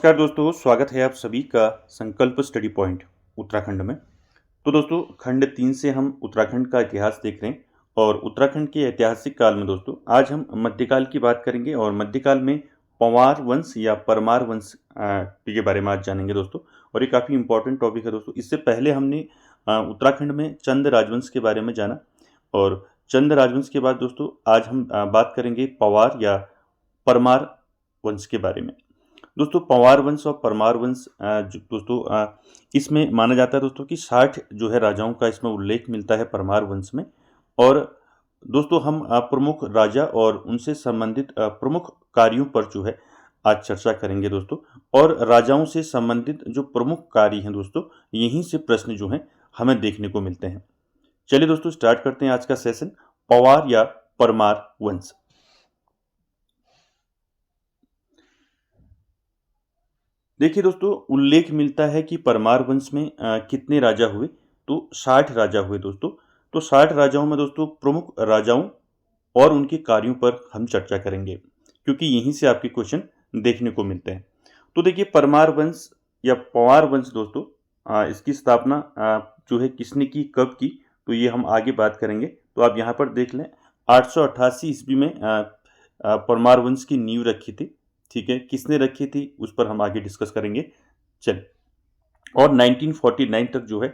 नमस्कार दोस्तों, स्वागत है आप सभी का संकल्प स्टडी पॉइंट उत्तराखंड में। तो दोस्तों, खंड 3 से हम उत्तराखंड का इतिहास देख रहे हैं और उत्तराखंड के ऐतिहासिक काल में दोस्तों आज हम मध्यकाल की बात करेंगे और मध्यकाल में पंवार वंश या परमार वंश के बारे में आज जानेंगे दोस्तों। और ये काफ़ी इंपॉर्टेंट टॉपिक है दोस्तों। इससे पहले हमने उत्तराखंड में चंद राजवंश के बारे में जाना और चंद राजवंश के बाद दोस्तों आज हम बात करेंगे पंवार या परमार वंश के बारे में। दोस्तों, पंवार वंश और परमार वंश दोस्तों इसमें माना जाता है दोस्तों कि 60 जो है राजाओं का इसमें उल्लेख मिलता है परमार वंश में। और दोस्तों हम प्रमुख राजा और उनसे संबंधित प्रमुख कार्यों पर जो है आज चर्चा करेंगे दोस्तों। और राजाओं से संबंधित जो प्रमुख कार्य हैं दोस्तों, यहीं से प्रश्न जो हैं हमें देखने को मिलते हैं। चलिए दोस्तों, स्टार्ट करते हैं आज का सेशन, पंवार या परमार वंश। देखिए दोस्तों, उल्लेख मिलता है कि परमार वंश में कितने राजा हुए, तो 60 राजा हुए दोस्तों। तो 60 राजाओं में दोस्तों प्रमुख राजाओं और उनके कार्यों पर हम चर्चा करेंगे, क्योंकि यहीं से आपके क्वेश्चन देखने को मिलते हैं। तो देखिए, परमार वंश या पंवार वंश दोस्तों, इसकी स्थापना जो है किसने की, कब की, तो ये हम आगे बात करेंगे। तो आप यहाँ पर देख लें, 888 ईस्वी में परमार वंश की नींव रखी थी। ठीक है, किसने रखी थी उस पर हम आगे डिस्कस करेंगे। चलिए, और 1949 तक जो है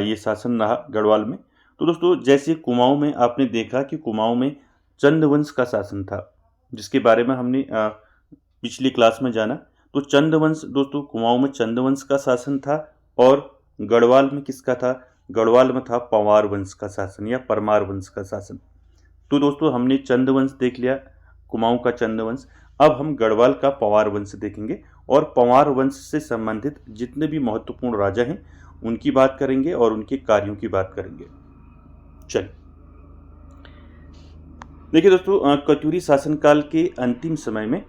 ये शासन रहा गढ़वाल में। तो दोस्तों, जैसे कुमाऊं में आपने देखा कि कुमाऊं में चंद वंश का शासन था, जिसके बारे में हमने पिछली क्लास में जाना। तो चंद वंश दोस्तों, कुमाऊं में चंद वंश का शासन था और गढ़वाल में किसका था, गढ़वाल में था पंवार वंश का शासन या परमार वंश का शासन। तो दोस्तों, हमने चंद वंश देख लिया, कुमाऊं का चंद वंश। अब हम गढ़वाल का पंवार वंश देखेंगे और पंवार वंश से संबंधित जितने भी महत्वपूर्ण राजा हैं उनकी बात करेंगे और उनके कार्यों की बात करेंगे। चलिए, देखिए दोस्तों, कत्यूरी शासनकाल के अंतिम समय में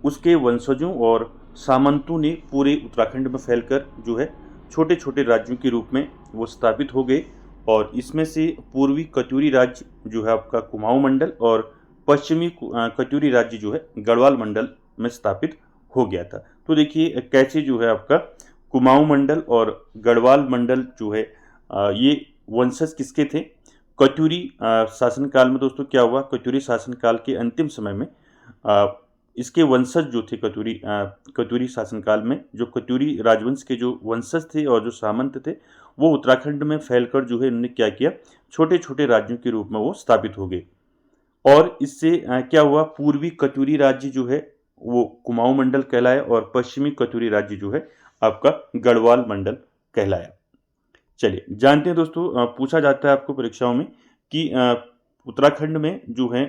उसके वंशजों और सामंतों ने पूरे उत्तराखंड में फैलकर जो है छोटे छोटे राज्यों के रूप में वो स्थापित हो गए। और इसमें से पूर्वी कत्यूरी राज्य जो है आपका कुमाऊं मंडल और पश्चिमी कत्यूरी राज्य जो है गढ़वाल मंडल में स्थापित हो गया था। तो देखिए कैसे जो है आपका कुमाऊं मंडल और गढ़वाल मंडल जो है ये वंशज किसके थे। कत्यूरी शासनकाल में दोस्तों क्या हुआ, कत्यूरी शासनकाल के अंतिम समय में इसके वंशज जो थे कत्यूरी शासनकाल में जो कत्यूरी राजवंश के जो वंशज थे और जो सामंत थे, वो उत्तराखंड में फैलकर जो है उन्होंने क्या किया, छोटे छोटे राज्यों के रूप में वो स्थापित हो गए। और इससे क्या हुआ, पूर्वी कत्यूरी राज्य जो है वो कुमाऊं मंडल कहलाया और पश्चिमी कत्यूरी राज्य जो है आपका गढ़वाल मंडल कहलाया। चलिए जानते हैं दोस्तों, पूछा जाता है आपको परीक्षाओं में कि उत्तराखंड में जो है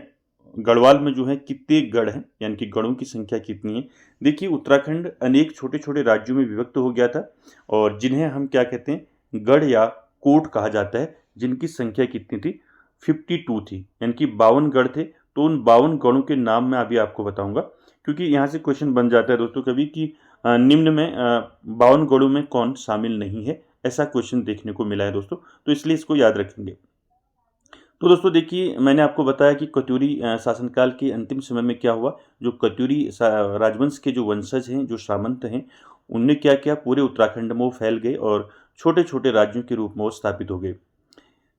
गढ़वाल में जो है कितने गढ़ हैं, यानी कि गढ़ों की संख्या कितनी है। देखिए, उत्तराखंड अनेक छोटे छोटे राज्यों में विभक्त हो गया था और जिन्हें हम क्या कहते हैं, गढ़ या कोट कहा जाता है, जिनकी संख्या कितनी थी, 52 थी, यानी कि 52 गढ़ थे। तो उन 52 गढ़ों के नाम मैं अभी आपको बताऊंगा, क्योंकि यहाँ से क्वेश्चन बन जाता है दोस्तों कभी कि निम्न में 52 गढ़ों में कौन शामिल नहीं है, ऐसा क्वेश्चन देखने को मिला है दोस्तों। तो इसलिए इसको याद रखेंगे। तो दोस्तों देखिए, मैंने आपको बताया कि कत्यूरी शासनकाल के अंतिम समय में क्या हुआ, जो कत्यूरी राजवंश के जो वंशज हैं, जो सामंत हैं, उनने क्या किया, पूरे उत्तराखंड में वो फैल गए और छोटे छोटे राज्यों के रूप में वो स्थापित हो गए।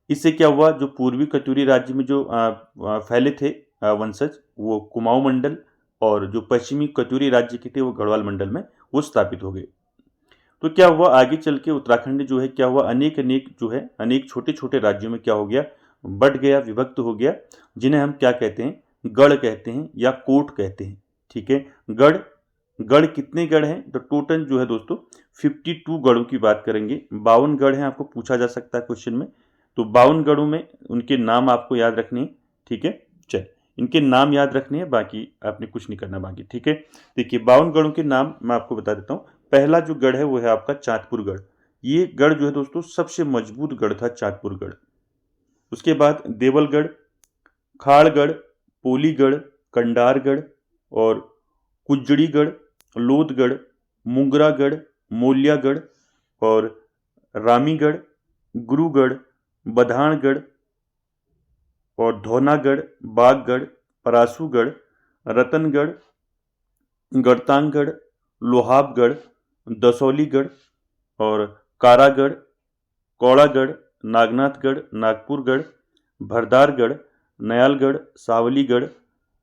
इससे क्या हुआ, जो पूर्वी कत्यूरी राज्य में जो फैले थे वंशज, वो कुमाऊं मंडल, और जो पश्चिमी कत्यूरी राज्य के थे वो गढ़वाल मंडल में वो स्थापित हो गए। तो क्या हुआ, आगे चल के उत्तराखंड जो है क्या हुआ, अनेक अनेक जो है अनेक छोटे छोटे राज्यों में क्या हो गया, बढ़ गया, विभक्त हो गया, जिन्हें हम क्या कहते हैं, गढ़ कहते हैं या कोट कहते हैं। ठीक है, गढ़ गढ़ कितने गढ़ हैं, तो टोटल जो है दोस्तों 52 गढ़ों की बात करेंगे। 52 गढ़ हैं, आपको पूछा जा सकता है क्वेश्चन में। तो 52 गढ़ों में उनके नाम आपको याद रखने हैं। ठीक है, चल इनके नाम याद रखने हैं, बाकी आपने कुछ नहीं करना बाकी। ठीक है, देखिए 52 गढ़ों के नाम मैं आपको बता देता हूँ। पहला जो गढ़ है वो है आपका चाँदपुर गढ़। ये गढ़ जो है दोस्तों सबसे मजबूत गढ़ था, चाँदपुर गढ़। उसके बाद देवलगढ़, खाड़गढ़, पोलीगढ़, कंडारगढ़ और कुजड़ीगढ़, लोधगढ़, मुंगरागढ़, मोलियागढ़ और रामीगढ़, गुरुगढ़, बधानगढ़ और धौनागढ़, बागगढ़, परासूगढ़, रतनगढ़, गढ़तांगगढ़, लोहाबगढ़, दसौलीगढ़ और कारागढ़, कौड़ागढ़, नागनाथगढ़, नागपुरगढ़, भरदारगढ़, नयालगढ़, सावलीगढ़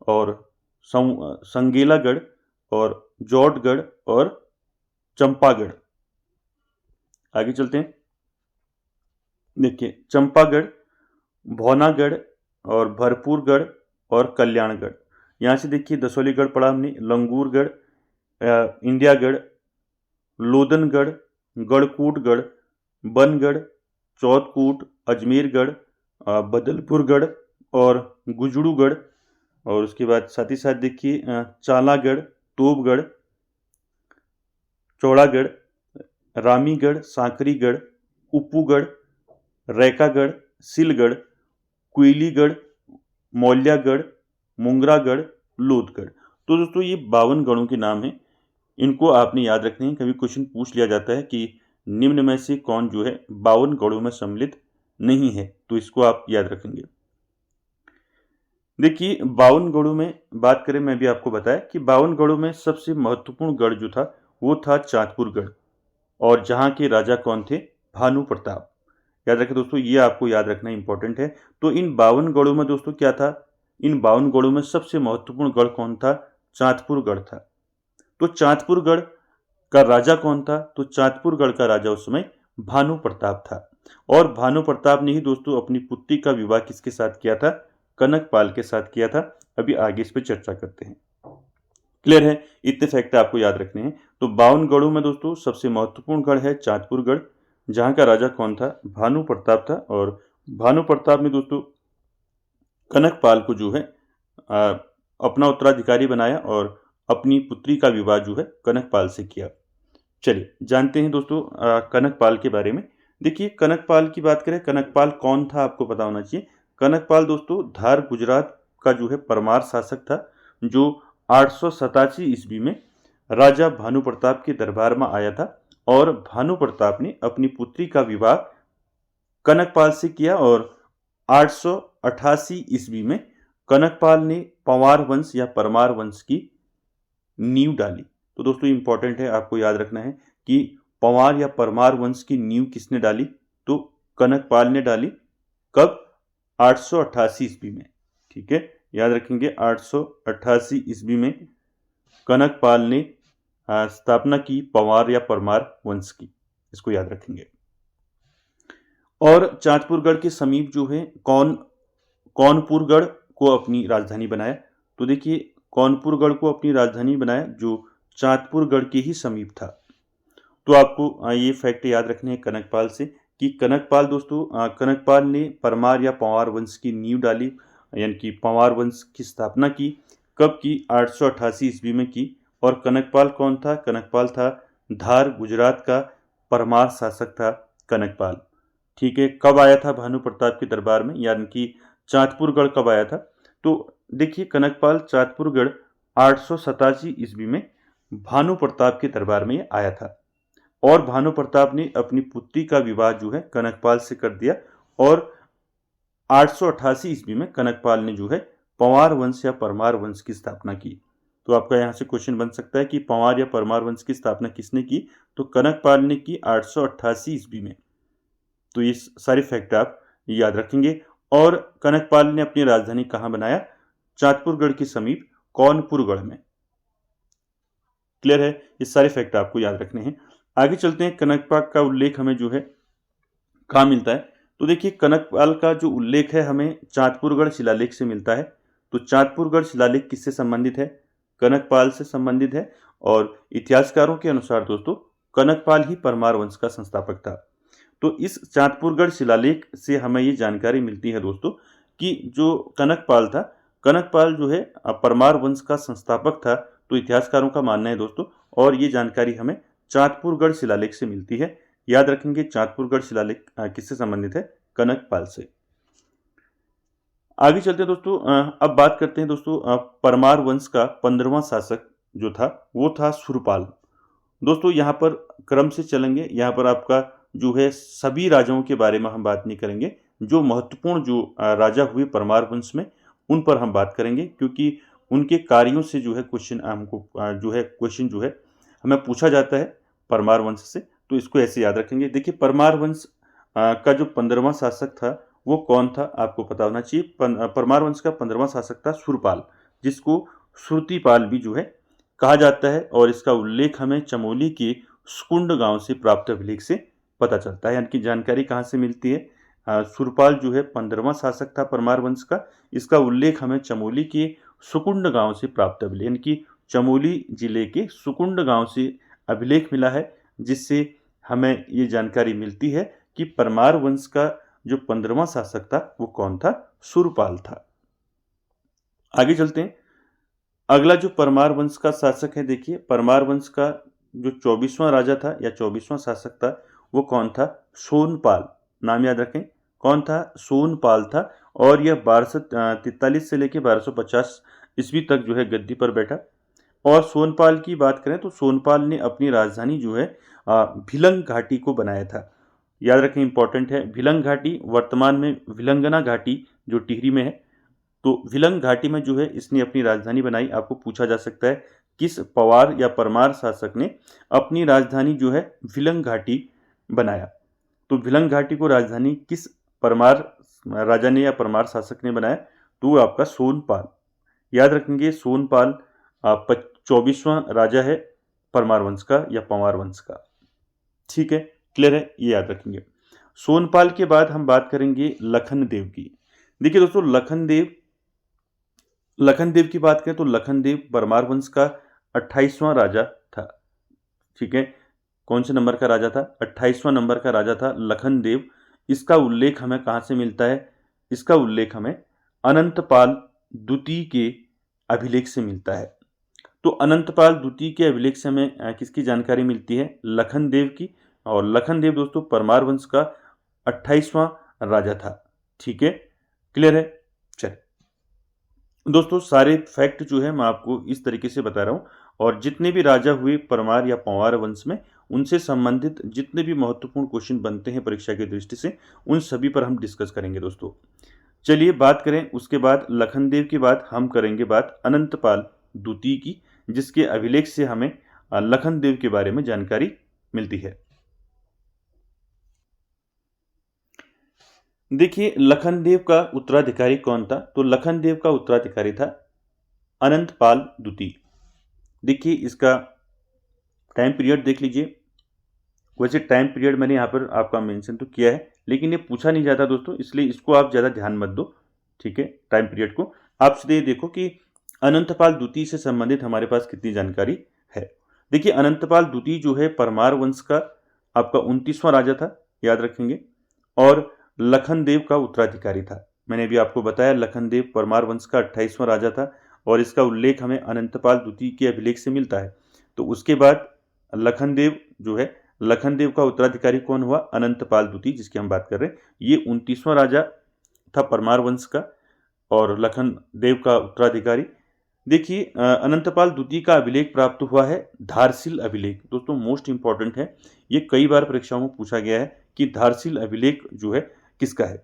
और संगेलागढ़ और जौटगढ़ और चंपागढ़। आगे चलते हैं। देखिए चंपागढ़, भौनागढ़ और भरपूरगढ़ और कल्याणगढ़। यहाँ से देखिए दसौलीगढ़ पढ़ा हमने, लंगूरगढ़, इंडियागढ़, लोदनगढ़, गढ़कूटगढ़, बनगढ़, चौथकूट, अजमेरगढ़, बदलपुरगढ़ और गुजड़ूगढ़। और उसके बाद साथ ही साथ देखिए चालागढ़, तोबगढ़, चौड़ागढ़, रामीगढ़, सांकरीगढ़, उप्पूगढ़, रैकागढ़, सिलगढ़, कुइलीगढ़, मौल्यागढ़, मुंगरागढ़, लोधगढ़। तो दोस्तों ये 52 गढ़ों के नाम हैं, इनको आपने याद रखने हैं। कभी क्वेश्चन पूछ लिया जाता है कि निम्न में से कौन जो है 52 गढ़ों में सम्मिलित नहीं है, तो इसको आप याद रखेंगे। देखिए 52 गढ़ों में बात करें, मैं भी आपको बताया कि 52 गढ़ों में सबसे महत्वपूर्ण गढ़ जो था वो था चाँदपुरगढ़, और जहाँ के राजा कौन थे? भानु प्रताप। याद रखें दोस्तों, ये आपको याद रखना इंपॉर्टेंट है। तो इन 52 गढ़ों में दोस्तों क्या था? इन 52 गढ़ों में सबसे महत्वपूर्ण गढ़ कौन था? चाँदपुरगढ़ था। तो चाँदपुरगढ़ का राजा कौन था? तो चाँदपुरगढ़ का राजा उस समय भानु प्रताप था। और भानु प्रताप ने ही दोस्तों अपनी पुत्री का विवाह किसके साथ किया था? कनकपाल के साथ किया था। अभी आगे इस पर चर्चा करते हैं। क्लियर है? इतने फैक्ट आपको याद रखने हैं। तो 52 गढ़ों में दोस्तों सबसे महत्वपूर्ण गढ़ है चाँदपुरगढ़, जहाँ का राजा कौन था? भानु प्रताप था। और भानु प्रताप ने दोस्तों कनकपाल को जो है अपना उत्तराधिकारी बनाया और अपनी पुत्री का विवाह जो है कनकपाल से किया। चलिए जानते हैं दोस्तों कनकपाल के बारे में। देखिए कनकपाल की बात करें, कनकपाल कौन था आपको पता होना चाहिए। कनकपाल दोस्तों धार गुजरात का जो है परमार शासक था, जो 887 ईस्वी में राजा भानु प्रताप के दरबार में आया था। और भानु प्रताप ने अपनी पुत्री का विवाह कनकपाल से किया और 888 ईस्वी में कनकपाल ने पंवार वंश या परमार वंश की नींव डाली। तो दोस्तों इंपॉर्टेंट है, आपको याद रखना है कि पंवार या परमार वंश की नींव किसने डाली? तो कनकपाल ने डाली। कब? 888 ईस्वी में। ठीक है, याद रखेंगे 888 ईस्वी में कनकपाल ने स्थापना की पंवार या परमार वंश की, इसको याद रखेंगे। और चाँदपुरगढ़ के समीप जो है कौनपुरगढ़ को अपनी राजधानी बनाया। तो देखिए कौनपुरगढ़ को अपनी राजधानी बनाया जो चाँदपुरगढ़ के ही समीप था। तो आपको ये फैक्ट याद रखने हैं कनकपाल से कि कनकपाल दोस्तों कनकपाल ने परमार या पंवार वंश की नींव डाली, यानी कि पंवार वंश की स्थापना की। कब की? 888 ईस्वी में की। और कनकपाल कौन था? कनकपाल था धार गुजरात का परमार शासक था कनकपाल। ठीक है, कब आया था भानु प्रताप के दरबार में, यानी कि चाँदपुरगढ़ कब आया था? तो देखिए कनकपाल चाँदपुरगढ़ 887 ईस्वी में भानु प्रताप के दरबार में आया था। और भानु प्रताप ने अपनी पुत्री का विवाह जो है कनकपाल से कर दिया। और 888 ईस्वी में कनकपाल ने जो है पंवार वंश या परमार वंश की स्थापना की। तो आपका यहाँ से क्वेश्चन बन सकता है कि पंवार या परमार वंश की स्थापना किसने की? तो कनकपाल ने की 888 ईस्वी में। तो ये सारे फैक्ट आप याद रखेंगे। और कनकपाल ने अपनी राजधानी कहाँ बनाया? चाँदपुरगढ़ के समीप कौनपुरगढ़ में। क्लियर है? ये सारे फैक्ट आपको याद रखने हैं। आगे चलते हैं। कनकपाल का उल्लेख हमें जो है कहाँ मिलता है? तो देखिए कनकपाल का जो उल्लेख है हमें चाँदपुरगढ़ शिलालेख से मिलता है। तो चाँदपुरगढ़ शिलालेख किससे संबंधित है? कनकपाल से संबंधित है। और इतिहासकारों के अनुसार दोस्तों कनकपाल ही परमार वंश का संस्थापक था। तो इस चाँदपुरगढ़ शिलालेख से हमें ये जानकारी मिलती है दोस्तों कि जो कनकपाल था, कनकपाल जो है परमार वंश का संस्थापक था। तो इतिहासकारों का मानना है दोस्तों, और ये जानकारी हमें चाँदपुरगढ़ शिलालेख से मिलती है। याद रखेंगे चाँदपुरगढ़ शिलालेख किससे संबंधित है? कनकपाल से। आगे चलते हैं दोस्तों। अब बात करते हैं दोस्तों परमार वंश का 15वां शासक जो था वो था सुरपाल। दोस्तों यहाँ पर क्रम से चलेंगे, यहाँ पर आपका जो है सभी राजाओं के बारे में हम बात नहीं करेंगे। जो महत्वपूर्ण जो राजा हुए परमार वंश में उन पर हम बात करेंगे, क्योंकि उनके कार्यों से जो है क्वेश्चन हमको जो है हमें पूछा जाता है परमार वंश से, तो इसको ऐसे याद रखेंगे। देखिए परमार वंश का जो 15वां शासक था वो कौन था, आपको पता होना चाहिए। परमार वंश का 15वां शासक था सुरपाल, जिसको श्रुतिपाल भी जो है कहा जाता है, और इसका उल्लेख हमें चमोली के सुकुंड गांव से प्राप्त अभिलेख से पता चलता है। यानी कि जानकारी कहाँ से मिलती है, सुरपाल जो है 15वां शासक था परमार वंश का, इसका उल्लेख हमें चमोली के सुकुंड गांव से प्राप्त अभिलेख, यानी कि चमोली जिले के सुकुंड गांव से अभिलेख मिला है, जिससे हमें ये जानकारी मिलती है कि परमार वंश का जो 15वां शासक था वो कौन था, सुरपाल था। आगे चलते हैं। अगला जो परमार वंश का शासक है, देखिए परमार वंश का जो 24वां राजा था या 24वां शासक था वो कौन था, सोनपाल। नाम याद रखें, कौन था, सोनपाल था। और यह 1243 से लेकर 1250 ईस्वी तक जो है गद्दी पर बैठा। और सोनपाल की बात करें तो सोनपाल ने अपनी राजधानी जो है भिलंग घाटी को बनाया था। याद रखें, इंपॉर्टेंट है, भिलंग घाटी वर्तमान में भिलंगना घाटी जो टिहरी में है, तो भिलंग घाटी में जो है इसने अपनी राजधानी बनाई। आपको पूछा जा सकता है किस पवार या परमार शासक ने अपनी राजधानी जो है भिलंग घाटी बनाया, तो भिलंग घाटी को राजधानी किस परमार राजा ने या परमार शासक ने बनाया, तो वो आपका सोनपाल। याद रखेंगे सोनपाल 24वां राजा है परमार वंश का या पंवार वंश का। ठीक है, क्लियर है, ये याद रखेंगे। सोनपाल के बाद हम बात करेंगे लखन देव की। देखिए दोस्तों, लखन देव की बात करें तो लखन देव परमार वंश का 28वां राजा था। ठीक है, कौन से नंबर का राजा था, 28वां नंबर का राजा था लखन देव। इसका उल्लेख हमें कहाँ से मिलता है, इसका उल्लेख हमें अनंतपाल द्वितीय के अभिलेख से मिलता है। तो अनंतपाल द्वितीय के अभिलेख से हमें किसकी जानकारी मिलती है, लखन देव की। और लखन देव दोस्तों परमार वंश का 28वां राजा था। ठीक है, क्लियर है। चलिए दोस्तों, सारे फैक्ट जो है मैं आपको इस तरीके से बता रहा हूँ, और जितने भी राजा हुए परमार या पंवार वंश में, उनसे संबंधित जितने भी महत्वपूर्ण क्वेश्चन बनते हैं परीक्षा की दृष्टि से, उन सभी पर हम डिस्कस करेंगे दोस्तों। चलिए बात करें, उसके बाद लखन देव के बाद हम करेंगे बात अनंतपाल द्वितीय की, जिसके अभिलेख से हमें लखन देव के बारे में जानकारी मिलती है। देखिए लखन देव का उत्तराधिकारी कौन था, तो लखन देव का उत्तराधिकारी था अनंतपाल द्वितीय। देखिए इसका टाइम पीरियड देख लीजिए। वैसे टाइम पीरियड मैंने यहाँ पर आपका मेंशन तो किया है, लेकिन ये पूछा नहीं जाता दोस्तों, इसलिए इसको आप ज़्यादा ध्यान मत दो। ठीक है, टाइम पीरियड को आप सीधे देखो कि अनंतपाल द्वितीय से संबंधित हमारे पास कितनी जानकारी है। देखिए अनंतपाल द्वितीय जो है परमार वंश का आपका 29वां राजा था, याद रखेंगे, और लखन देव का उत्तराधिकारी था। मैंने भी आपको बताया लखन देव परमार वंश का 28वां राजा था, और इसका उल्लेख हमें अनंतपाल द्वितीय के अभिलेख से मिलता है। तो उसके बाद लखन देव जो है, लखन देव का उत्तराधिकारी कौन हुआ, अनंतपाल द्वितीय, जिसकी हम बात कर रहे हैं। ये 29वां राजा था परमार वंश का, और लखन देव का उत्तराधिकारी। देखिए अनंतपाल द्वितीय का अभिलेख प्राप्त हुआ है धारसिल अभिलेख। दोस्तों मोस्ट इंपॉर्टेंट है, ये कई बार परीक्षाओं में पूछा गया है कि धारसिल अभिलेख जो है किसका है।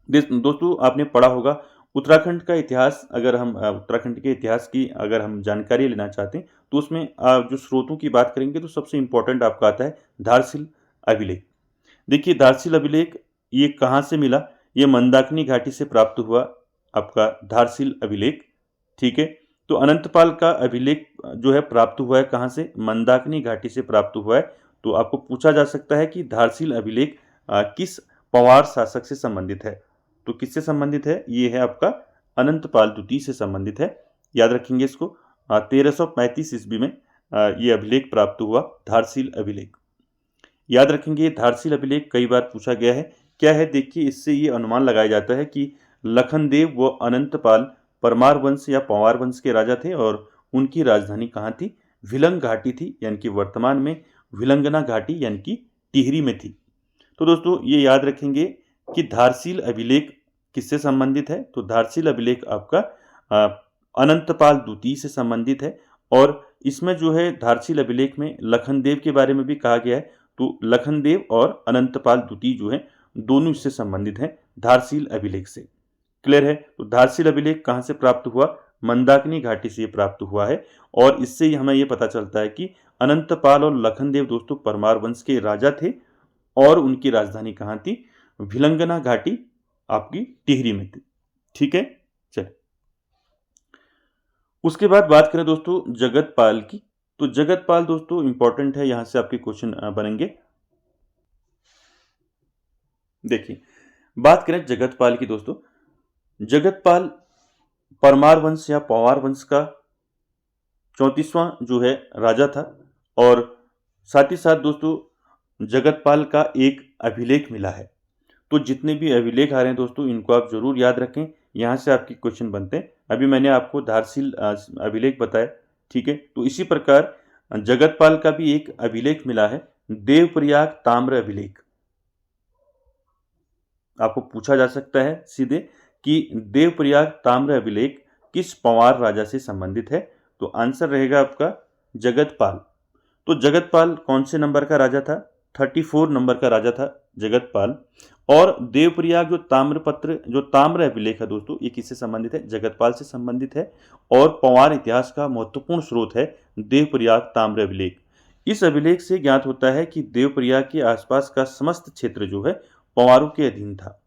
दोस्तों आपने पढ़ा होगा उत्तराखंड का इतिहास, अगर हम उत्तराखंड के इतिहास की अगर हम जानकारी लेना चाहते हैं तो उसमें जो स्रोतों की बात करेंगे तो सबसे इंपॉर्टेंट आपका आता है धारसिल अभिलेख। देखिए धारसिल अभिलेख ये कहाँ से मिला, ये मंदाकिनी घाटी से प्राप्त हुआ आपका धारसिल अभिलेख। ठीक है, तो अनंतपाल का अभिलेख जो है प्राप्त हुआ है कहाँ से, मंदाकिनी घाटी से प्राप्त हुआ है। तो आपको पूछा जा सकता है कि धारसिल अभिलेख किस पंवार शासक से संबंधित है, तो किससे संबंधित है, ये है आपका अनंतपाल द्वितीय से संबंधित है। याद रखेंगे इसको। 1335 ईस्वी में ये अभिलेख प्राप्त हुआ, धारसिल अभिलेख। याद रखेंगे धारसिल अभिलेख कई बार पूछा गया है। क्या है देखिए, इससे ये अनुमान लगाया जाता है कि लखन देव व अनंतपाल परमार वंश या पंवार वंश के राजा थे, और उनकी राजधानी कहाँ थी, भिलंग घाटी थी, यानी कि वर्तमान में भिलंगना घाटी यानी कि टिहरी में थी। तो दोस्तों ये याद रखेंगे कि धारसिल अभिलेख किससे संबंधित है, तो धारसिल अभिलेख आपका अनंतपाल द्वितीय से संबंधित है, और इसमें जो है धारसिल अभिलेख में लखन देव के बारे में भी कहा गया है। तो लखन देव और अनंतपाल द्वितीय जो है दोनों इससे संबंधित हैं धारसिल अभिलेख से। क्लियर है। तो धारसिल अभिलेख कहाँ से प्राप्त हुआ, मंदाकिनी घाटी से प्राप्त हुआ है। और इससे हमें ये पता चलता है कि अनंतपाल और लखनदेव दोस्तों परमार वंश के राजा थे और उनकी राजधानी कहाँ थी? भिलंगना घाटी आपकी टिहरी में थी। ठीक है, चलिए उसके बाद बात करें दोस्तों जगतपाल की। तो जगतपाल दोस्तों इंपॉर्टेंट है, यहां से आपके क्वेश्चन बनेंगे। देखिए बात करें जगतपाल की दोस्तों, जगतपाल परमार वंश या पवार वंश का 34वां जो है राजा था। और साथ ही साथ दोस्तों जगतपाल का एक अभिलेख मिला है। तो जितने भी अभिलेख आ रहे हैं दोस्तों इनको आप जरूर याद रखें, यहाँ से आपके क्वेश्चन बनते हैं। अभी मैंने आपको धारसील अभिलेख बताया, ठीक है। तो इसी प्रकार जगतपाल का भी एक अभिलेख मिला है, देवप्रयाग ताम्र अभिलेख। आपको पूछा जा सकता है सीधे कि देवप्रयाग ताम्र अभिलेख किस पंवार राजा से संबंधित है? तो आंसर रहेगा आपका जगतपाल। तो जगतपाल कौन से नंबर का राजा था? 34 नंबर का राजा था जगतपाल। और देवप्रयाग जो ताम्र अभिलेख है दोस्तों, ये किससे संबंधित है? जगतपाल से संबंधित है। और पंवार इतिहास का महत्वपूर्ण स्रोत है देवप्रयाग ताम्र अभिलेख। इस अभिलेख से ज्ञात होता है कि देवप्रयाग के आसपास का समस्त क्षेत्र जो है पंवारों के अधीन था।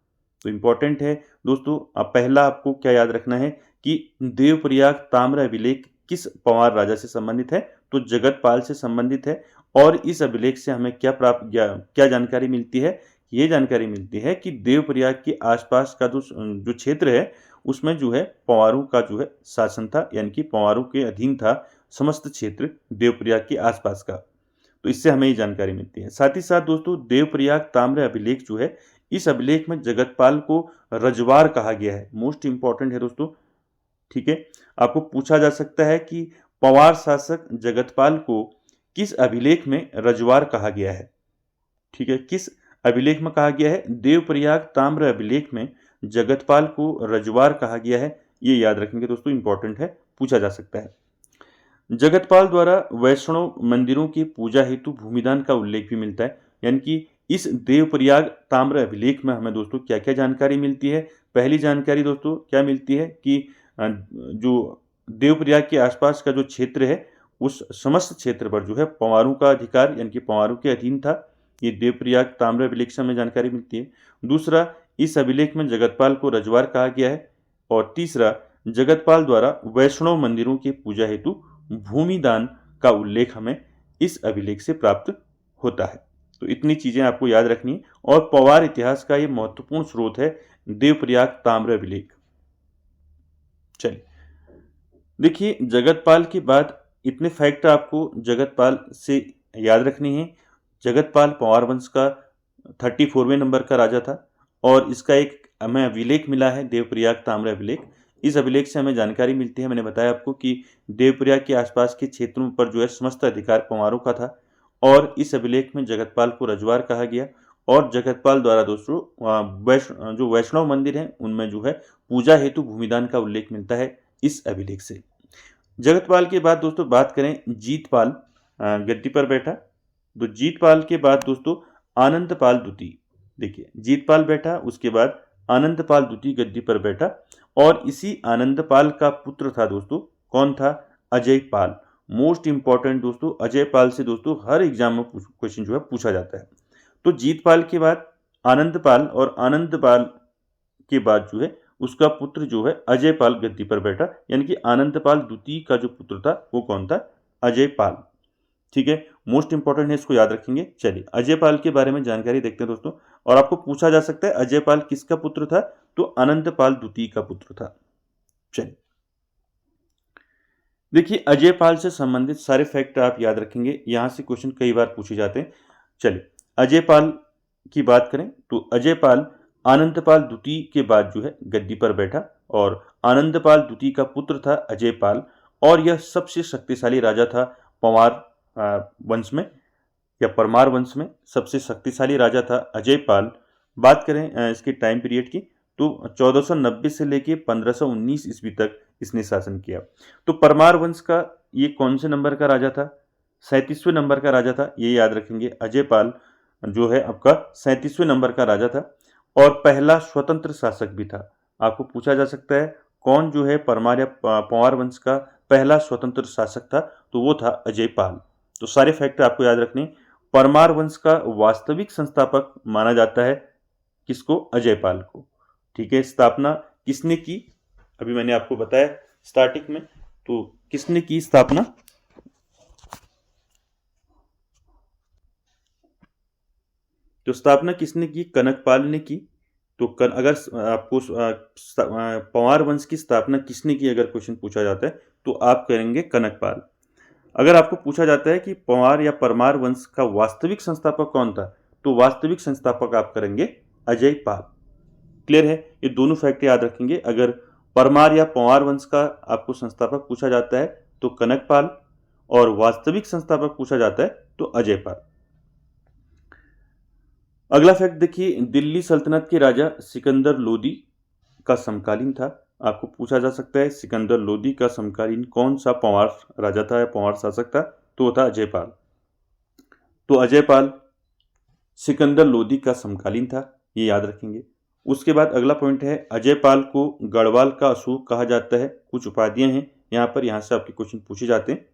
तो इंपॉर्टेंट है दोस्तों, अब पहला आपको क्या याद रखना है कि देवप्रयाग ताम्र अभिलेख किस पंवार राजा से संबंधित है? तो जगतपाल से संबंधित है। और इस अभिलेख से हमें क्या जानकारी मिलती है? ये जानकारी मिलती है कि देवप्रयाग के आसपास का जो क्षेत्र है उसमें जो है पंवारों का जो है शासन था, यानी कि पंवारों के अधीन था समस्त क्षेत्र देवप्रयाग के आसपास का। तो इससे हमें ये जानकारी मिलती है। साथ ही साथ दोस्तों देवप्रयाग ताम्र अभिलेख जो है, इस अभिलेख में जगतपाल को रजवार कहा गया है। मोस्ट इंपॉर्टेंट है दोस्तों, ठीक है। आपको पूछा जा सकता है कि पंवार शासक जगतपाल को किस अभिलेख में रजवार कहा गया है? ठीक है, किस अभिलेख में कहा गया है? देवप्रयाग ताम्र अभिलेख में जगतपाल को रजवार कहा गया है। ये याद रखेंगे दोस्तों, इंपॉर्टेंट है, पूछा जा सकता है। जगतपाल द्वारा वैष्णव मंदिरों की पूजा हेतु भूमिदान का उल्लेख भी मिलता है। यानी कि इस देवप्रयाग ताम्र अभिलेख में हमें दोस्तों क्या क्या जानकारी मिलती है? पहली जानकारी दोस्तों क्या मिलती है कि जो देवप्रयाग के आसपास का जो क्षेत्र है उस समस्त क्षेत्र पर जो है पंवारों का अधिकार यानी कि पंवारों के अधीन था। ये देवप्रयाग ताम्र अभिलेख से हमें जानकारी मिलती है। दूसरा, इस अभिलेख में जगतपाल को रजवार कहा गया है। और तीसरा, जगतपाल द्वारा वैष्णव मंदिरों की पूजा हेतु भूमिदान का उल्लेख हमें इस अभिलेख से प्राप्त होता है। तो इतनी चीजें आपको याद रखनी है। और पंवार इतिहास का ये महत्वपूर्ण स्रोत है देवप्रयाग ताम्र अभिलेख। चलिए देखिए जगतपाल के बाद इतने फैक्ट आपको जगतपाल से याद रखनी है। जगतपाल पंवार वंश का 34वें नंबर का राजा था और इसका एक हमें अभिलेख मिला है देवप्रयाग ताम्र अभिलेख। इस अभिलेख से हमें जानकारी मिलती है, मैंने बताया आपको कि देवप्रयाग के आसपास के क्षेत्रों पर जो है समस्त अधिकार पंवारों का था। और इस अभिलेख में जगतपाल को रजवार कहा गया। और जगतपाल द्वारा दोस्तों जो वैष्णव मंदिर हैं उनमें जो है पूजा हेतु भूमिदान का उल्लेख मिलता है इस अभिलेख से। जगतपाल के बाद दोस्तों बात करें जीतपाल गद्दी पर बैठा। तो जीतपाल के बाद दोस्तों आनंदपाल द्वितीय। देखिए जीतपाल बैठा, उसके बाद आनंदपाल द्वितीय गद्दी पर बैठा। और इसी आनंदपाल का पुत्र था दोस्तों, कौन था? अजयपाल। मोस्ट इंपॉर्टेंट दोस्तों, अजयपाल से दोस्तों हर एग्जाम में क्वेश्चन जो है पूछा जाता है। तो जीतपाल के बाद आनंदपाल और आनंदपाल के बाद जो है उसका पुत्र जो है अजयपाल गद्दी पर बैठा। यानी कि आनंदपाल द्वितीय का जो पुत्र था वो कौन था? अजयपाल। ठीक है, मोस्ट इंपॉर्टेंट है, इसको याद रखेंगे। चलिए अजयपाल के बारे में जानकारी देखते हैं दोस्तों। और आपको पूछा जा सकता है अजयपाल किसका पुत्र था? तो अनंतपाल द्वितीय का पुत्र था। चलिए देखिए अजयपाल से संबंधित सारे फैक्ट आप याद रखेंगे, यहां से क्वेश्चन कई बार पूछे जाते हैं। चलिए अजयपाल की बात करें तो अजयपाल आनंदपाल द्वितीय के बाद जो है गद्दी पर बैठा। और आनंदपाल द्वितीय का पुत्र था अजयपाल। और यह सबसे शक्तिशाली राजा था पंवार वंश में या परमार वंश में सबसे शक्तिशाली राजा था अजयपाल। बात करें इसके टाइम पीरियड की तो 1490 से लेके 1519 ईस्वी तक इसने शासन किया। तो परमार वंश का ये कौन से नंबर का राजा था? 37वें नंबर का राजा था। ये याद रखेंगे, अजयपाल जो है आपका 37वें नंबर का राजा था और पहला स्वतंत्र शासक भी था। आपको पूछा जा सकता है कौन जो है परमार या पंवार वंश का पहला स्वतंत्र शासक था, तो वो था अजयपाल। तो सारे फैक्ट आपको याद रखने। परमार वंश का वास्तविक संस्थापक माना जाता है किसको? अजयपाल को। ठीक है, स्थापना किसने की? अभी मैंने आपको बताया स्टार्टिंग में, तो किसने की स्थापना? तो स्थापना किसने की? कनकपाल ने की। तो अगर आपको पंवार वंश की स्थापना किसने की अगर क्वेश्चन पूछा जाता है तो आप करेंगे कनकपाल। अगर आपको पूछा जाता है कि पंवार या परमार वंश का वास्तविक संस्थापक कौन था, तो वास्तविक संस्थापक आप करेंगे अजयपाल। क्लियर है? ये दोनों फैक्ट याद रखेंगे। अगर परमार या पंवार वंश का आपको संस्थापक पूछा जाता है तो कनकपाल, और वास्तविक संस्थापक पूछा जाता है तो अजयपाल। अगला फैक्ट देखिए, दिल्ली सल्तनत के राजा सिकंदर लोदी का समकालीन था। आपको पूछा जा सकता है सिकंदर लोदी का समकालीन कौन सा पंवार राजा था या पंवार शासक था, तो वो था अजयपाल। तो अजयपाल सिकंदर लोदी का समकालीन था, ये याद रखेंगे। उसके बाद अगला पॉइंट है, अजयपाल को गढ़वाल का अशोक कहा जाता है। कुछ उपाधियां हैं यहाँ से आपके क्वेश्चन पूछे जाते हैं।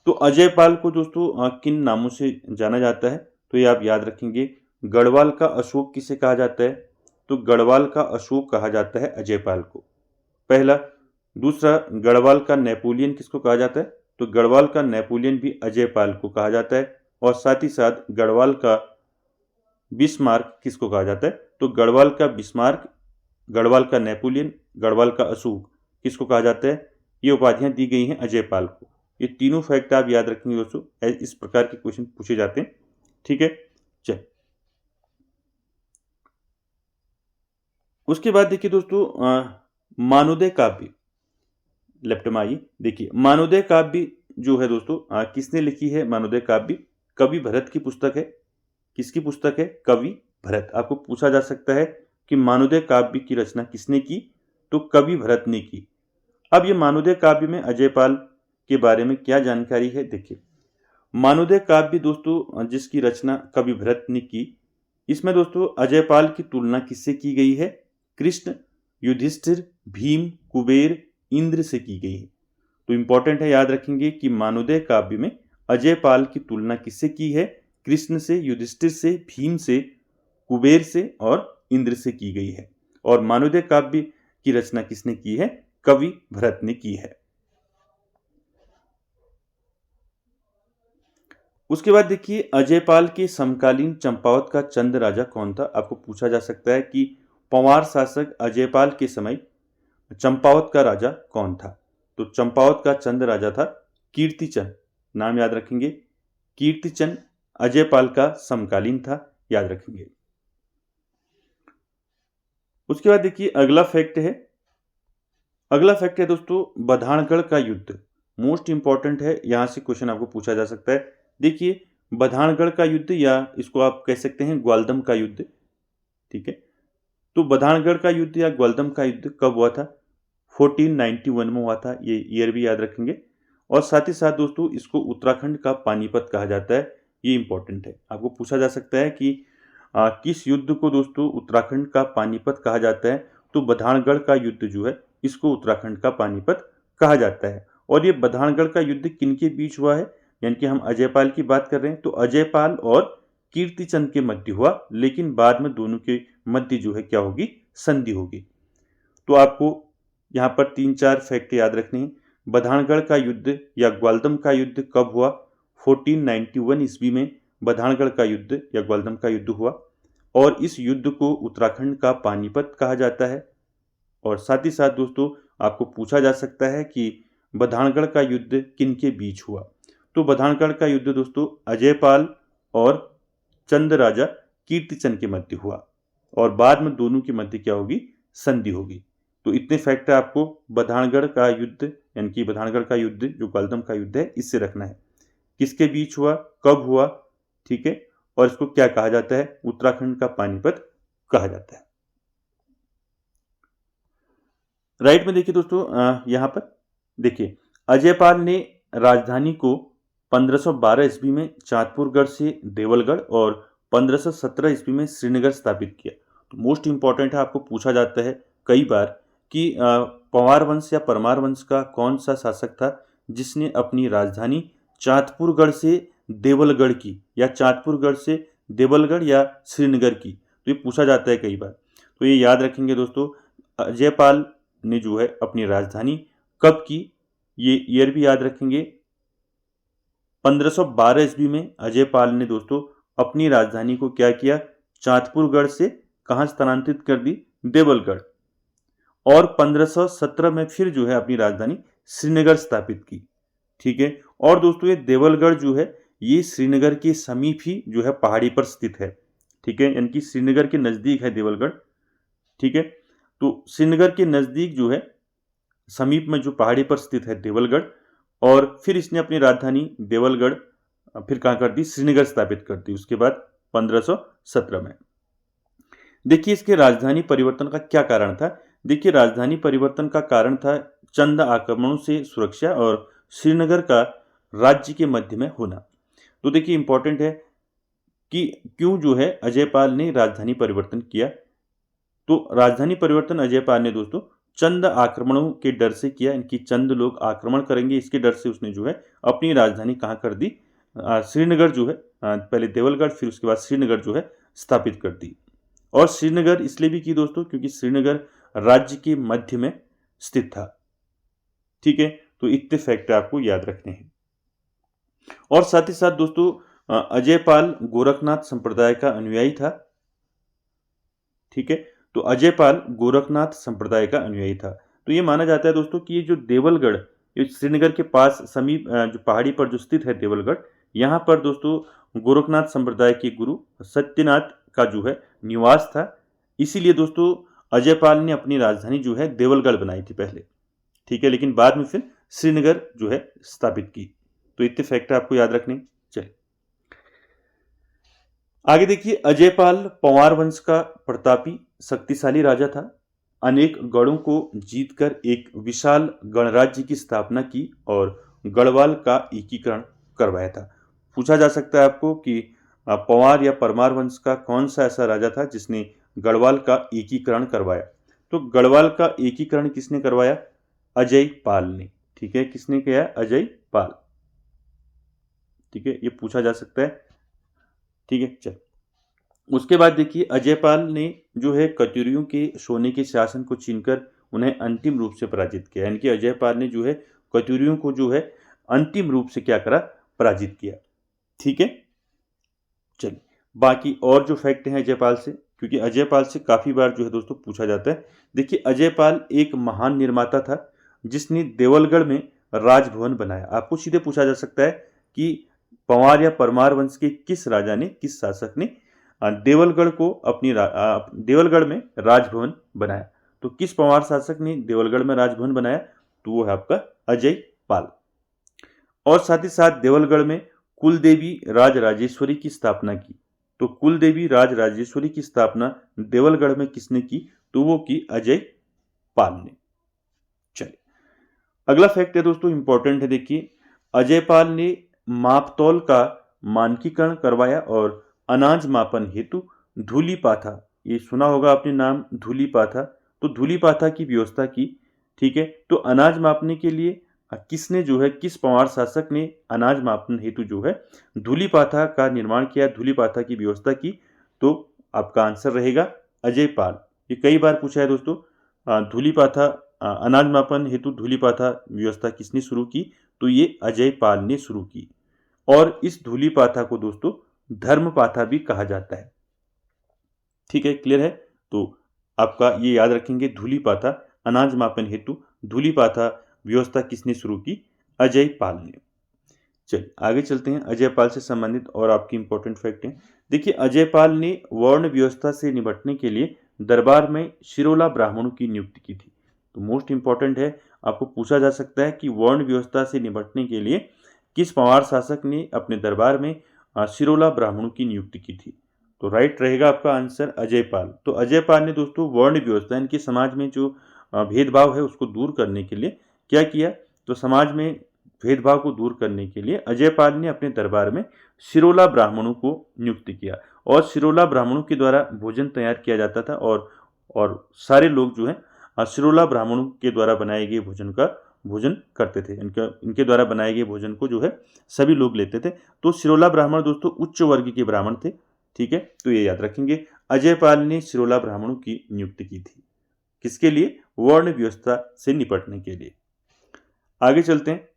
तो अजयपाल को दोस्तों किन नामों से जाना जाता है, तो ये आप याद रखेंगे। गढ़वाल का अशोक किसे कहा जाता है, तो गढ़वाल का अशोक कहा जाता है अजयपाल को, पहला। दूसरा, गढ़वाल का नेपोलियन किसको कहा जाता है, तो गढ़वाल का नेपोलियन भी अजयपाल को कहा जाता है। और साथ ही साथ गढ़वाल का बिस्मार्क किसको कहा जाता है, तो गढ़वाल का बिस्मार्क, गढ़वाल का नेपोलियन, गढ़वाल का अशोक किसको कहा जाता है। ये उपाधियां दी गई हैं अजयपाल को। ये तीनों फैक्ट आप याद रखेंगे दोस्तों, इस प्रकार के क्वेश्चन पूछे जाते हैं। ठीक है, चल। उसके बाद देखिए दोस्तों, मानोदय काव्य, लेफ्ट में आइए। देखिए मानोदय काव्य जो है दोस्तों किसने लिखी है? मानोदय काव्य कवि भरत की पुस्तक है। किसकी पुस्तक है? कवि भरत। आपको पूछा जा सकता है कि मानोदय काव्य की रचना किसने की, तो कवि भरत ने की। अब ये मानोदय काव्य में अजयपाल के बारे में क्या जानकारी है, देखिए। मानोदय काव्य दोस्तों जिसकी रचना कवि भरत ने की, इसमें दोस्तों अजयपाल की तुलना किससे की गई है? कृष्ण, युधिष्ठिर, भीम, कुबेर, इंद्र से की गई है। तो इंपॉर्टेंट है, याद रखेंगे कि मानोदय काव्य में अजयपाल की तुलना किससे की है? कृष्ण से, युधिष्ठिर से, भीम से, कुबेर से और इंद्र से की गई है। और मानोदय काव्य की रचना किसने की है? कवि भरत ने की है। उसके बाद देखिए, अजयपाल के समकालीन चंपावत का चंद राजा कौन था? आपको पूछा जा सकता है कि पंवार शासक अजयपाल के समय चंपावत का राजा कौन था? तो चंपावत का चंद राजा था कीर्तिचंद। नाम याद रखेंगे, कीर्तिचंद अजयपाल का समकालीन था, याद रखेंगे। उसके बाद देखिए अगला फैक्ट है दोस्तों, बधानगढ़ का युद्ध। मोस्ट इंपॉर्टेंट है, यहां से क्वेश्चन आपको पूछा जा सकता है। देखिए बधानगढ़ का युद्ध, या इसको आप कह सकते हैं ग्वालदम का युद्ध। ठीक है, तो बधानगढ़ का युद्ध या ग्वालदम का युद्ध कब हुआ था? 1491 में हुआ था, ये ईयर भी याद रखेंगे। और साथ ही साथ दोस्तों इसको उत्तराखंड का पानीपत कहा जाता है, ये इंपॉर्टेंट है। आपको पूछा जा सकता है कि किस युद्ध को दोस्तों उत्तराखंड का पानीपत कहा जाता है, तो बधानगढ़ का युद्ध जो है इसको उत्तराखंड का पानीपत कहा जाता है। और ये बधानगढ़ का युद्ध किनके बीच हुआ है? यानी कि हम अजयपाल की बात कर रहे हैं, तो अजयपाल और कीर्तिचंद के मध्य हुआ, लेकिन बाद में दोनों के मध्य जो है क्या होगी? संधि होगी। तो आपको यहाँ पर 3-4 फैक्ट याद रखने हैं। बधानगढ़ का युद्ध या ग्वालदम का युद्ध कब हुआ? 1491 ईस्वी में बधानगढ़ का युद्ध या ग्वालदम का युद्ध हुआ। और इस युद्ध को उत्तराखंड का पानीपत कहा जाता है। और साथ ही साथ दोस्तों आपको पूछा जा सकता है कि बधानगढ़ का युद्ध किन के बीच हुआ? तो बधानगढ़ का युद्ध दोस्तों अजयपाल और चंद राजा कीर्तिचंद के मध्य हुआ, और बाद में दोनों के मध्य क्या होगी? संधि होगी। तो इतने फैक्ट आपको बधानगढ़ का युद्ध, यानी कि बधानगढ़ का युद्ध जो ग्वालदम का युद्ध है, इससे रखना है। किसके बीच हुआ, कब हुआ, ठीक है, और इसको क्या कहा जाता है? उत्तराखंड का पानीपत कहा जाता है। राइट में देखिए दोस्तों, यहां पर देखिए अजयपाल ने राजधानी को 1512 ईस्वी में चांदपुरगढ़ से देवलगढ़ और 1517 ईस्वी में श्रीनगर स्थापित किया। तो मोस्ट इंपॉर्टेंट है, आपको पूछा जाता है कई बार कि पंवार वंश या परमार वंश का कौन सा शासक था जिसने अपनी राजधानी चाँदपुरगढ़ से देवलगढ़ की, या चाँदपुरगढ़ से देवलगढ़ या श्रीनगर की। तो ये पूछा जाता है कई बार, तो ये याद रखेंगे दोस्तों। अजयपाल ने जो है अपनी राजधानी कब की, ये ईयर भी याद रखेंगे। 1512 ईस्वी में अजयपाल ने दोस्तों अपनी राजधानी को क्या किया, चाँदपुरगढ़ से कहाँ स्थानांतरित कर दी, देवलगढ़। और 1517 में फिर जो है अपनी राजधानी श्रीनगर स्थापित की। ठीक है, और दोस्तों ये देवलगढ़ जो है ये श्रीनगर के समीप ही जो है पहाड़ी पर स्थित है। ठीक है, यानी कि श्रीनगर के नज़दीक है देवलगढ़। ठीक है, तो श्रीनगर के नज़दीक जो है समीप में जो पहाड़ी पर स्थित है देवलगढ़, और फिर इसने अपनी राजधानी देवलगढ़ फिर कहाँ कर दी, श्रीनगर स्थापित कर दी उसके बाद 1517 में। देखिए इसके राजधानी परिवर्तन का क्या कारण था। देखिए राजधानी परिवर्तन का कारण था चंद आक्रमणों से सुरक्षा और श्रीनगर का राज्य के मध्य में होना। तो देखिए इंपॉर्टेंट है कि क्यों जो है अजयपाल ने राजधानी परिवर्तन किया। तो राजधानी परिवर्तन अजयपाल ने दोस्तों चंद आक्रमणों के डर से किया, इनकी चंद लोग आक्रमण करेंगे इसके डर से उसने जो है अपनी राजधानी कहाँ कर दी, श्रीनगर जो है, पहले देवलगढ़ फिर उसके बाद श्रीनगर जो है स्थापित कर दी। और श्रीनगर इसलिए भी की दोस्तों क्योंकि श्रीनगर राज्य के मध्य में स्थित था। ठीक है, तो इतने फैक्ट आपको याद रखने हैं। और साथ ही साथ दोस्तों अजयपाल गोरखनाथ संप्रदाय का अनुयायी था। ठीक है, तो अजयपाल गोरखनाथ संप्रदाय का अनुयायी था। तो ये माना जाता है दोस्तों कि ये जो देवलगढ़, ये श्रीनगर के पास समीप जो पहाड़ी पर जो स्थित है देवलगढ़, यहाँ पर दोस्तों गोरखनाथ संप्रदाय के गुरु सत्यनाथ का जो है निवास था। इसीलिए दोस्तों अजयपाल ने अपनी राजधानी जो है देवलगढ़ बनाई थी पहले। ठीक है, लेकिन बाद में फिर श्रीनगर जो है स्थापित की। तो इतने फैक्ट आपको याद रखने। चलिए आगे देखिए, अजयपाल पंवार वंश का प्रतापी शक्तिशाली राजा था। अनेक गढ़ों को जीतकर एक विशाल गणराज्य की स्थापना की और गढ़वाल का एकीकरण करवाया था। पूछा जा सकता है आपको कि पंवार या परमार वंश का कौन सा ऐसा राजा था जिसने गढ़वाल का एकीकरण करवाया। तो गढ़वाल का एकीकरण किसने करवाया, अजयपाल ने। ठीक है, किसने किया, अजयपाल। ठीक है, ये पूछा जा सकता है। ठीक है, चल उसके बाद देखिए अजयपाल ने जो है कत्यूरियों के सोने के शासन को छीनकर उन्हें अंतिम रूप से पराजित किया। यानी कि अजयपाल ने जो है कत्यूरियों को जो है अंतिम रूप से क्या करा, पराजित किया। ठीक है, चलिए बाकी और जो फैक्ट हैं अजयपाल से, क्योंकि अजयपाल से काफ़ी बार जो है दोस्तों पूछा जाता है। देखिए अजयपाल एक महान निर्माता था जिसने देवलगढ़ में राजभवन बनाया। आपको सीधे पूछा जा सकता है कि पंवार या परमार वंश के किस राजा ने, किस शासक ने देवलगढ़ को देवलगढ़ में राजभवन बनाया। तो किस पंवार शासक ने देवलगढ़ में राजभवन बनाया, तो वो है आपका अजयपाल। और साथ ही साथ देवलगढ़ में कुलदेवी राज राजेश्वरी की स्थापना की। तो कुलदेवी राज राजेश्वरी की स्थापना देवलगढ़ में किसने की, तो वो की अजयपाल ने। चलिए अगला फैक्ट है दोस्तों, इंपॉर्टेंट है। देखिए अजयपाल ने मापतौल का मानकीकरण करवाया और अनाज मापन हेतु धूलिपाथा, ये सुना होगा आपने नाम धूलिपाथा, तो धूलिपाथा की व्यवस्था की। ठीक है, तो अनाज मापने के लिए किसने जो है, किस पंवार शासक ने अनाज मापन हेतु जो है धूलिपाथा का निर्माण किया, धूलिपाथा की व्यवस्था की, तो आपका आंसर रहेगा अजयपाल। ये कई बार पूछा है दोस्तों, धूलिपाथा अनाज मापन हेतु धूलिपाथा व्यवस्था किसने शुरू की, तो ये अजयपाल ने शुरू की। और इस धूलिपाथा को दोस्तों धर्मपाथा भी कहा जाता है। ठीक है, क्लियर है। तो आपका ये याद रखेंगे, धूलिपाथा अनाज मापन हेतु धूलिपाथा व्यवस्था किसने शुरू की, अजयपाल ने। चलिए आगे चलते हैं, अजयपाल से संबंधित और आपकी इंपॉर्टेंट फैक्ट हैं। देखिए अजयपाल ने वर्ण व्यवस्था से निपटने के लिए दरबार में शिरोला ब्राह्मणों की नियुक्ति की थी। तो मोस्ट इंपॉर्टेंट है, आपको पूछा जा सकता है कि वर्ण व्यवस्था से निपटने के लिए किस पंवार शासक ने अपने दरबार में शिरोला ब्राह्मणों की नियुक्ति की थी। तो राइट रहेगा आपका आंसर अजयपाल। तो अजयपाल ने दोस्तों वर्ण व्यवस्था, इनके समाज में जो भेदभाव है उसको दूर करने के लिए क्या किया, तो समाज में भेदभाव को दूर करने के लिए अजयपाल ने अपने दरबार में शिरोला ब्राह्मणों को नियुक्त किया। और शिरोला ब्राह्मणों के द्वारा भोजन तैयार किया जाता था और सारे लोग जो है सिरोला ब्राह्मणों के द्वारा बनाए गए भोजन का भोजन करते थे। इनके द्वारा बनाए गए भोजन को जो है सभी लोग लेते थे। तो सिरोला ब्राह्मण दोस्तों उच्च वर्ग के ब्राह्मण थे, ठीक है, तो ये याद रखेंगे। अजयपाल ने सिरोला ब्राह्मणों की नियुक्ति की थी, किसके लिए? वर्ण व्यवस्था से निपटने के लिए। आगे चलते हैं।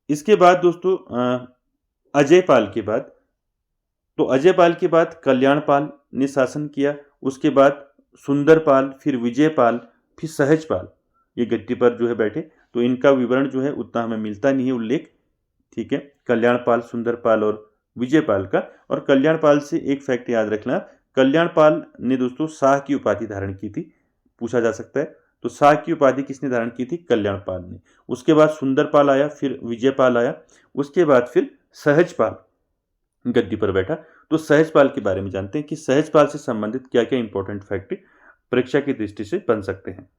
इसके बाद दोस्तों अजयपाल के बाद, तो अजयपाल के बाद कल्याणपाल ने शासन किया, उसके बाद सुंदरपाल, फिर विजयपाल, फिर सहजपाल, ये गद्दी पर जो है बैठे। तो इनका विवरण जो है उतना हमें मिलता नहीं है उल्लेख, ठीक है, कल्याणपाल, सुंदरपाल और विजयपाल का। और कल्याणपाल से एक फैक्ट याद रखना, कल्याणपाल ने दोस्तों शाह की उपाधि धारण की थी, पूछा जा सकता है। तो शाह की उपाधि किसने धारण की थी? कल्याणपाल ने। उसके बाद सुंदरपाल आया, फिर विजयपाल आया, उसके बाद फिर सहजपाल गद्दी पर बैठा। तो सहजपाल के बारे में जानते हैं कि सहजपाल से संबंधित क्या क्या इंपॉर्टेंट फैक्ट परीक्षा की दृष्टि से बन सकते हैं।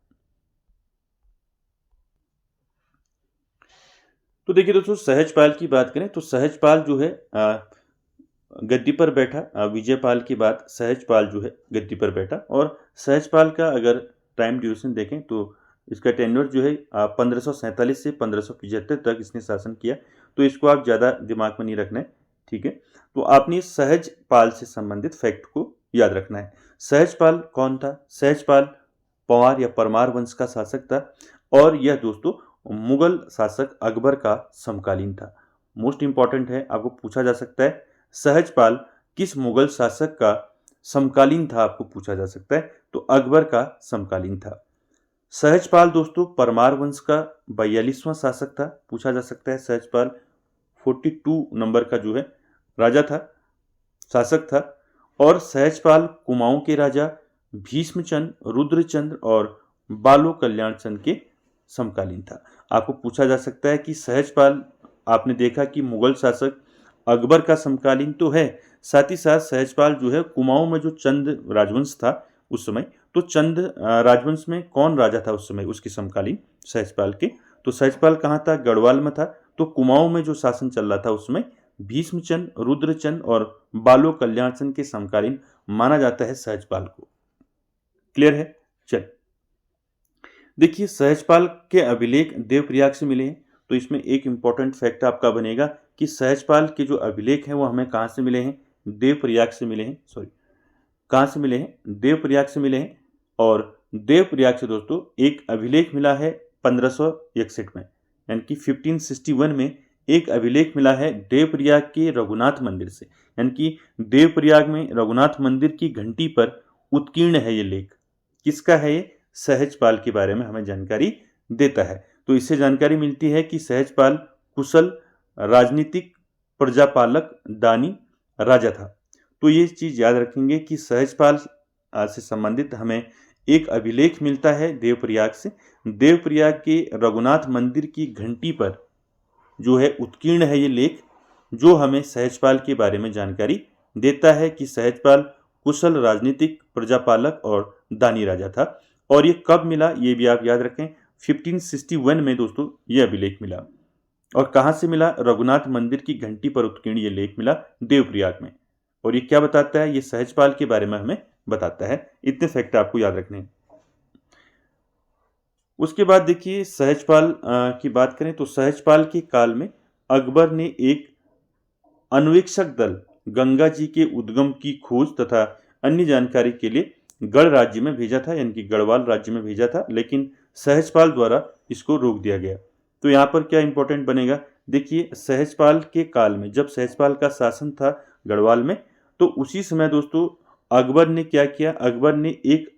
तो देखिए दोस्तों, सहजपाल की बात करें तो सहजपाल जो है गद्दी पर बैठा। विजयपाल के बाद सहजपाल जो है गद्दी पर बैठा। और सहजपाल का अगर टाइम ड्यूरेशन देखें तो इसका टेन्योर जो है 1547 से 1575 तक इसने शासन किया। तो इसको आप ज़्यादा दिमाग में नहीं रखना है, ठीक है। तो आपने सहजपाल से संबंधित फैक्ट को याद रखना है। सहजपाल कौन था? सहजपाल पंवार या परमार वंश का शासक था और यह दोस्तों मुगल शासक अकबर का समकालीन था। मोस्ट इंपॉर्टेंट है, आपको पूछा जा सकता है सहजपाल किस मुगल शासक का समकालीन था, आपको पूछा जा सकता है। तो अकबर का समकालीन था। सहजपाल दोस्तों परमार वंश का 42वां शासक था, पूछा जा सकता है। सहजपाल 42 नंबर का जो है राजा था, शासक था। और सहजपाल कुमाऊं के राजा भीष्मचंद, रुद्रचंद्र और बालो कल्याण चंद के समकालीन था। आपको पूछा जा सकता है कि सहजपाल, आपने देखा कि मुगल शासक अकबर का समकालीन तो है, साथ ही साथ सहजपाल जो है कुमाऊं में जो चंद राजवंश था उस समय, तो चंद राजवंश में कौन राजा था उस समय उसके समकालीन सहजपाल के? तो सहजपाल कहाँ था? गढ़वाल में था। तो कुमाऊं में जो शासन चल रहा था उस समय भीष्मचंद, रुद्रचंद और बालो कल्याणचंद के समकालीन माना जाता है सहजपाल को। क्लियर है? चल देखिए, सहजपाल के अभिलेख देवप्रयाग से मिले हैं। तो इसमें एक इंपॉर्टेंट फैक्ट आपका बनेगा कि सहजपाल के जो अभिलेख हैं वो हमें कहाँ से मिले हैं? देवप्रयाग से मिले हैं। सॉरी, कहाँ से मिले हैं? देवप्रयाग से मिले हैं। और देवप्रयाग से दोस्तों एक अभिलेख मिला है 1561 में, यानी कि 1561 में एक अभिलेख मिला है देवप्रयाग के रघुनाथ मंदिर से, यानी कि देवप्रयाग में रघुनाथ मंदिर की घंटी पर उत्कीर्ण है ये लेख। किसका है ये? सहजपाल के बारे में हमें जानकारी देता है। तो इससे जानकारी मिलती है कि सहजपाल कुशल राजनीतिक प्रजापालक दानी राजा था। तो ये चीज याद रखेंगे कि सहजपाल से संबंधित हमें एक अभिलेख मिलता है देवप्रयाग से। देवप्रयाग के रघुनाथ मंदिर की घंटी पर जो है उत्कीर्ण है ये लेख, जो हमें सहजपाल के बारे में जानकारी देता है कि सहजपाल कुशल राजनीतिक प्रजापालक और दानी राजा था। और ये कब मिला ये भी आप याद रखें, 1561 में दोस्तों ये अभिलेख मिला। और कहाँ से मिला? रघुनाथ मंदिर की घंटी पर उत्कीर्ण ये लेख मिला देवप्रयाग में। और ये क्या बताता है? ये सहजपाल के बारे में हमें बताता है। इतने फैक्ट आपको याद रखने हैं। उसके बाद देखिए, सहजपाल की बात करें तो सहजपाल के काल में अकबर ने एक अन्वेषक दल गंगा जी के उद्गम की खोज तथा अन्य जानकारी के लिए गढ़ राज्य में भेजा था, यानी कि गढ़वाल राज्य में भेजा था, लेकिन सहजपाल द्वारा इसको रोक दिया गया। तो यहाँ पर क्या इंपॉर्टेंट बनेगा? देखिए, सहजपाल के काल में जब सहजपाल का शासन था गढ़वाल में, तो उसी समय दोस्तों अकबर ने क्या किया? अकबर ने एक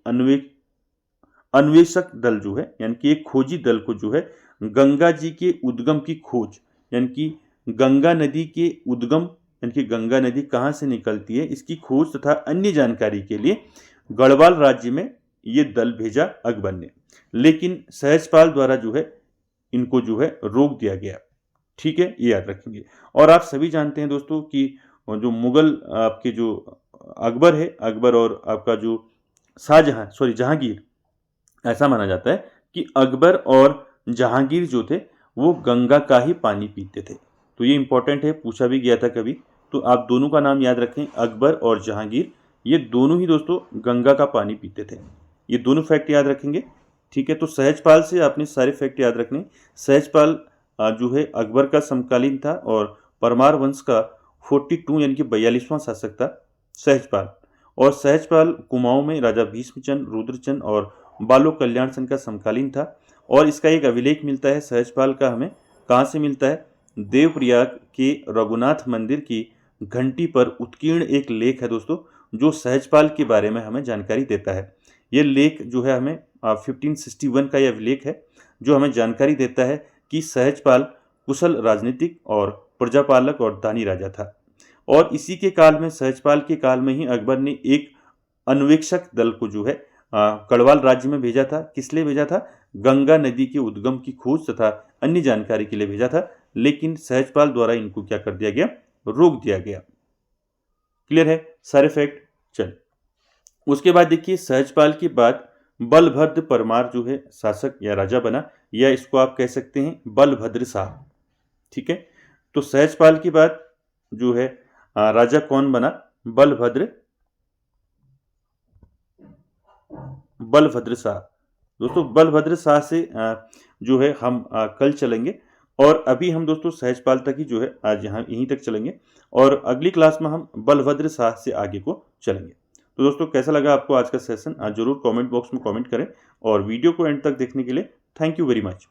अन्वेषक दल जो है, यानी कि एक खोजी दल को जो है गंगा जी के उद्गम की खोज, यानी कि गंगा नदी के उद्गम, यानी कि गंगा नदी कहाँ से निकलती है इसकी खोज तथा अन्य जानकारी के लिए गढ़वाल राज्य में ये दल भेजा अकबर ने। लेकिन सहजपाल द्वारा जो है इनको जो है रोक दिया गया। ठीक है, ये याद रखेंगे। और आप सभी जानते हैं दोस्तों कि जो मुगल आपके जो अकबर है, अकबर और आपका जो जहांगीर, ऐसा माना जाता है कि अकबर और जहांगीर जो थे वो गंगा का ही पानी पीते थे। तो ये इंपॉर्टेंट है, पूछा भी गया था कभी। तो आप दोनों का नाम याद रखें, अकबर और जहांगीर, ये दोनों ही दोस्तों गंगा का पानी पीते थे। ये दोनों फैक्ट याद रखेंगे। ठीक है, तो सहजपाल से आपने सारे फैक्ट याद रखने। सहजपाल जो है अकबर का समकालीन था और परमार वंश का 42 यानी कि 42वां शासक था सहजपाल। और सहजपाल कुमाऊं में राजा भीष्मचंद, रुद्रचंद और बालो कल्याण सेन का समकालीन था। और इसका एक अभिलेख मिलता है सहजपाल का, हमें कहाँ से मिलता है? देवप्रयाग के रघुनाथ मंदिर की घंटी पर उत्कीर्ण एक लेख है दोस्तों, जो सहजपाल के बारे में हमें जानकारी देता है। ये लेख जो है हमें 1561 का यह लेख है, जो हमें जानकारी देता है कि सहजपाल कुशल राजनीतिक और प्रजापालक और दानी राजा था। और इसी के काल में, सहजपाल के काल में ही अकबर ने एक अन्वेषक दल को जो है कड़वाल राज्य में भेजा था। किस लिए भेजा था? गंगा नदी के उद्गम की खोज तथा अन्य जानकारी के लिए भेजा था, लेकिन सहजपाल द्वारा इनको क्या कर दिया गया? रोक दिया गया। क्लियर है सारे फैक्ट? चल, उसके बाद देखिए सहजपाल के बाद बलभद्र परमार जो है शासक या राजा बना, या इसको आप कह सकते हैं बलभद्र शाह। ठीक है, तो सहजपाल के बाद जो है राजा कौन बना? बलभद्र शाह। दोस्तों बलभद्र शाह से जो है हम कल चलेंगे, और अभी हम दोस्तों सहजपाल तक ही जो है आज यहाँ यहीं तक चलेंगे, और अगली क्लास में हम बलभद्र शाह से आगे को चलेंगे। तो दोस्तों कैसा लगा आपको आज का सेशन? जरूर कमेंट बॉक्स में कमेंट करें, और वीडियो को एंड तक देखने के लिए थैंक यू वेरी मच।